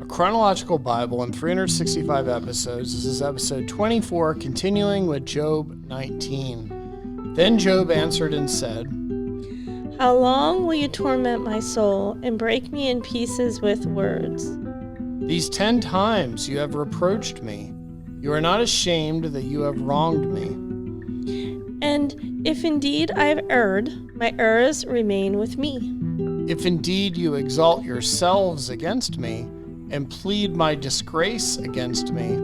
A Chronological Bible in 365 episodes. This is episode 24, continuing with Job 19. Then Job answered and said, How long will you torment my soul and break me in pieces with words? These 10 times you have reproached me. You are not ashamed that you have wronged me. And if indeed I have erred, my errors remain with me. If indeed you exalt yourselves against me, and plead my disgrace against me.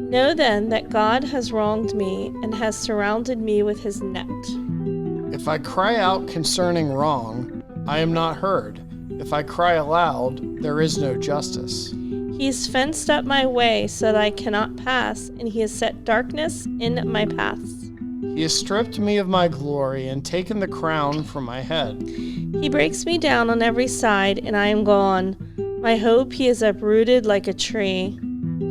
Know then that God has wronged me and has surrounded me with his net. If I cry out concerning wrong, I am not heard. If I cry aloud, there is no justice. He has fenced up my way so that I cannot pass, and he has set darkness in my paths. He has stripped me of my glory and taken the crown from my head. He breaks me down on every side, and I am gone. My hope he has uprooted like a tree.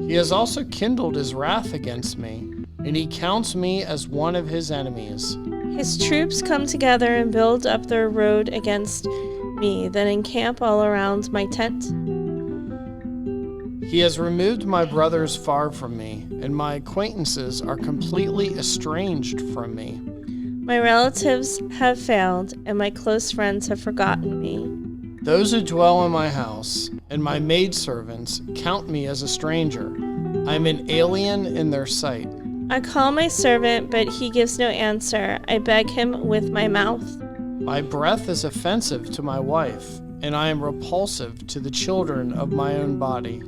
He has also kindled his wrath against me, and he counts me as one of his enemies. His troops come together and build up their road against me, then encamp all around my tent. He has removed my brothers far from me, and my acquaintances are completely estranged from me. My relatives have failed, and my close friends have forgotten me. Those who dwell in my house and my maidservants count me as a stranger. I am an alien in their sight. I call my servant, but he gives no answer. I beg him with my mouth. My breath is offensive to my wife, and I am repulsive to the children of my own body.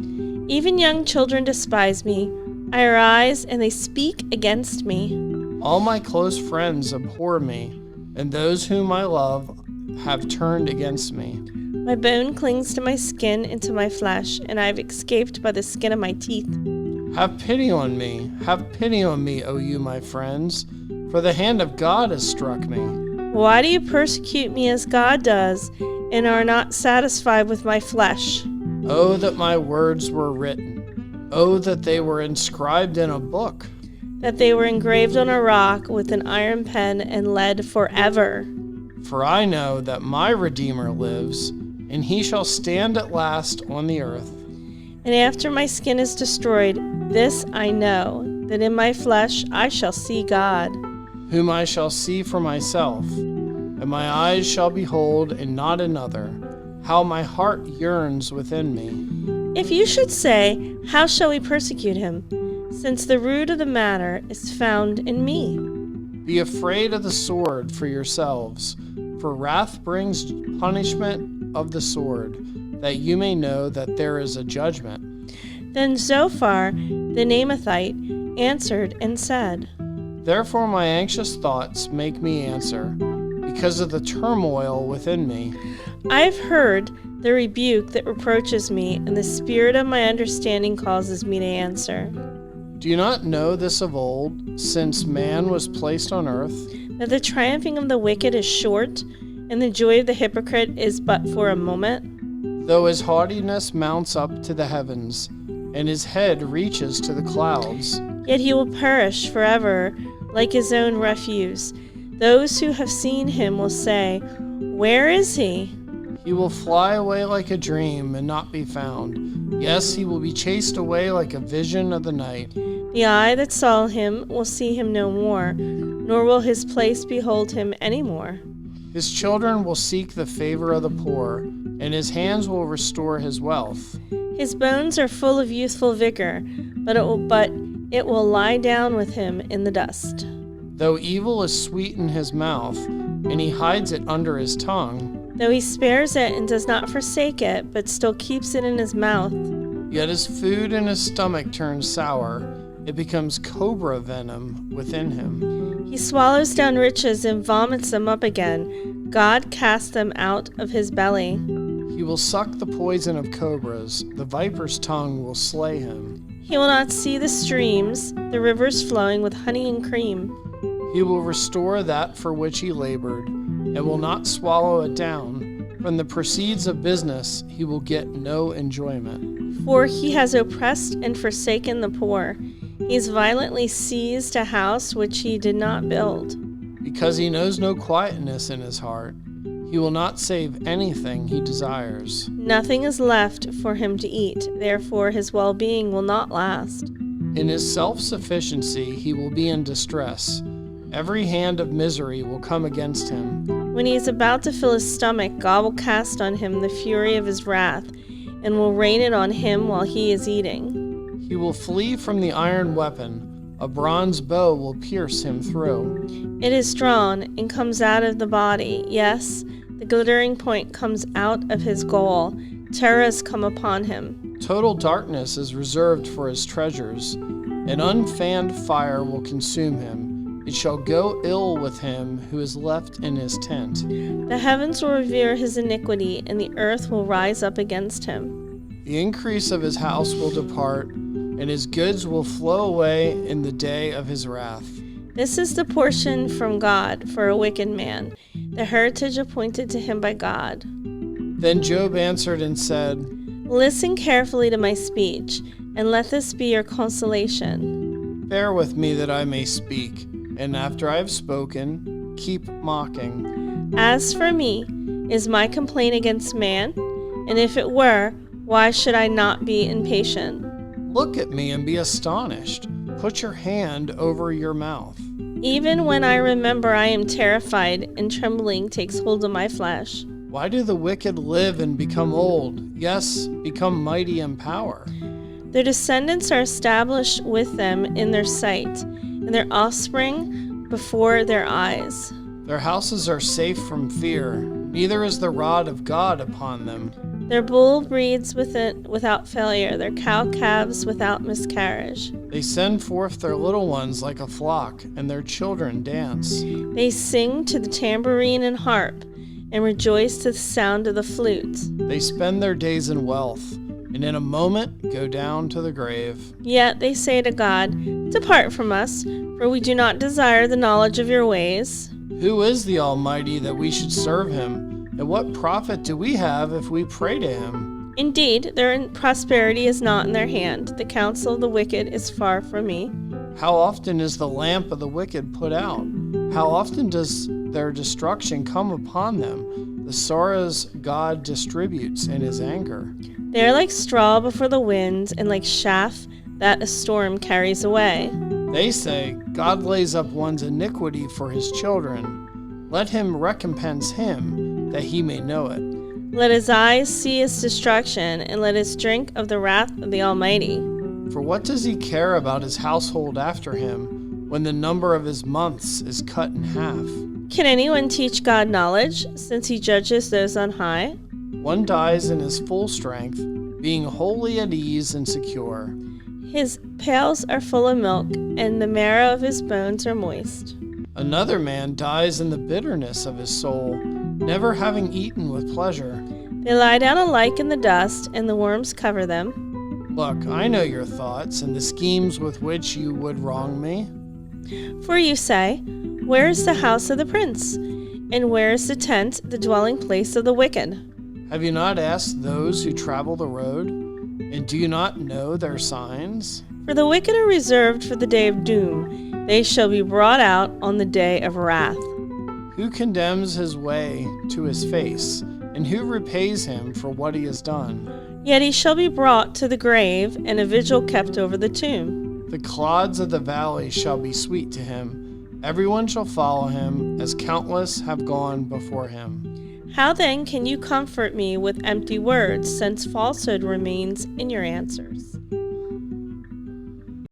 Even young children despise me. I arise, and they speak against me. All my close friends abhor me, and those whom I love have turned against me. My bone clings to my skin and to my flesh, and I have escaped by the skin of my teeth. Have pity on me, O you my friends, for the hand of God has struck me. Why do you persecute me as God does, and are not satisfied with my flesh? Oh, that my words were written. Oh, that they were inscribed in a book. That they were engraved on a rock with an iron pen and lead forever. For I know that my Redeemer lives, and he shall stand at last on the earth. And after my skin is destroyed, this I know, that in my flesh I shall see God, whom I shall see for myself, and my eyes shall behold and not another. How my heart yearns within me. If you should say, how shall we persecute him? Since the root of the matter is found in me. Be afraid of the sword for yourselves, for wrath brings punishment of the sword, that you may know that there is a judgment. Then Zophar the Naamathite answered and said, Therefore my anxious thoughts make me answer, because of the turmoil within me. I have heard the rebuke that reproaches me, and the spirit of my understanding causes me to answer. Do you not know this of old, since man was placed on earth? That the triumphing of the wicked is short, and the joy of the hypocrite is but for a moment? Though his haughtiness mounts up to the heavens, and his head reaches to the clouds, yet he will perish forever like his own refuse. Those who have seen him will say, Where is he? He will fly away like a dream and not be found. Yes, he will be chased away like a vision of the night. The eye that saw him will see him no more, nor will his place behold him any more. His children will seek the favor of the poor, and his hands will restore his wealth. His bones are full of youthful vigor, but it will lie down with him in the dust. Though evil is sweet in his mouth, and he hides it under his tongue, though he spares it and does not forsake it, but still keeps it in his mouth, yet his food in his stomach turns sour. It becomes cobra venom within him. He swallows down riches and vomits them up again. God casts them out of his belly. He will suck the poison of cobras. The viper's tongue will slay him. He will not see the streams, the rivers flowing with honey and cream. He will restore that for which he labored, and will not swallow it down. From the proceeds of business he will get no enjoyment. For he has oppressed and forsaken the poor. He has violently seized a house which he did not build. Because he knows no quietness in his heart, he He will not save anything he desires. Nothing is left for him to eat, therefore his well-being will not last. In his self-sufficiency he will be in distress. Every hand of misery will come against him. When he is about to fill his stomach, God will cast on him the fury of his wrath, and will rain it on him while he is eating. He will flee from the iron weapon. A bronze bow will pierce him through. It is drawn and comes out of the body. Yes, the glittering point comes out of his goal. Terror has come upon him. Total darkness is reserved for his treasures. An unfanned fire will consume him. It shall go ill with him who is left in his tent. The heavens will revere his iniquity, and the earth will rise up against him. The increase of his house will depart, and his goods will flow away in the day of his wrath. This is the portion from God for a wicked man, the heritage appointed to him by God. Then Job answered and said, Listen carefully to my speech, and let this be your consolation. Bear with me that I may speak, and after I have spoken, keep mocking. As for me, is my complaint against man? And if it were, why should I not be impatient? Look at me and be astonished. Put your hand over your mouth. Even when I remember, I am terrified, and trembling takes hold of my flesh. Why do the wicked live and become old, yes, become mighty in power? Their descendants are established with them in their sight, and their offspring before their eyes. Their houses are safe from fear, neither is the rod of God upon them. Their bull breeds without failure, their cow-calves without miscarriage. They send forth their little ones like a flock, and their children dance. They sing to the tambourine and harp, and rejoice to the sound of the flute. They spend their days in wealth, and in a moment go down to the grave. Yet they say to God, Depart from us, for we do not desire the knowledge of your ways. Who is the Almighty that we should serve him? And what profit do we have if we pray to him? Indeed, their prosperity is not in their hand. The counsel of the wicked is far from me. How often is the lamp of the wicked put out? How often does their destruction come upon them? The sorrows God distributes in his anger. They are like straw before the wind, and like chaff that a storm carries away. They say, God lays up one's iniquity for his children. Let him recompense him, that he may know it. Let his eyes see his destruction, and let us drink of the wrath of the Almighty. For what does he care about his household after him, when the number of his months is cut in half? Can anyone teach God knowledge, since he judges those on high? One dies in his full strength, being wholly at ease and secure. His pails are full of milk, and the marrow of his bones are moist. Another man dies in the bitterness of his soul, never having eaten with pleasure. They lie down alike in the dust, and the worms cover them. Look, I know your thoughts and the schemes with which you would wrong me. For you say, Where is the house of the prince? And where is the tent, the dwelling place of the wicked? Have you not asked those who travel the road? And do you not know their signs? For the wicked are reserved for the day of doom. They shall be brought out on the day of wrath. Who condemns his way to his face, and who repays him for what he has done? Yet he shall be brought to the grave, and a vigil kept over the tomb. The clods of the valley shall be sweet to him. Everyone shall follow him, as countless have gone before him. How then can you comfort me with empty words, since falsehood remains in your answers?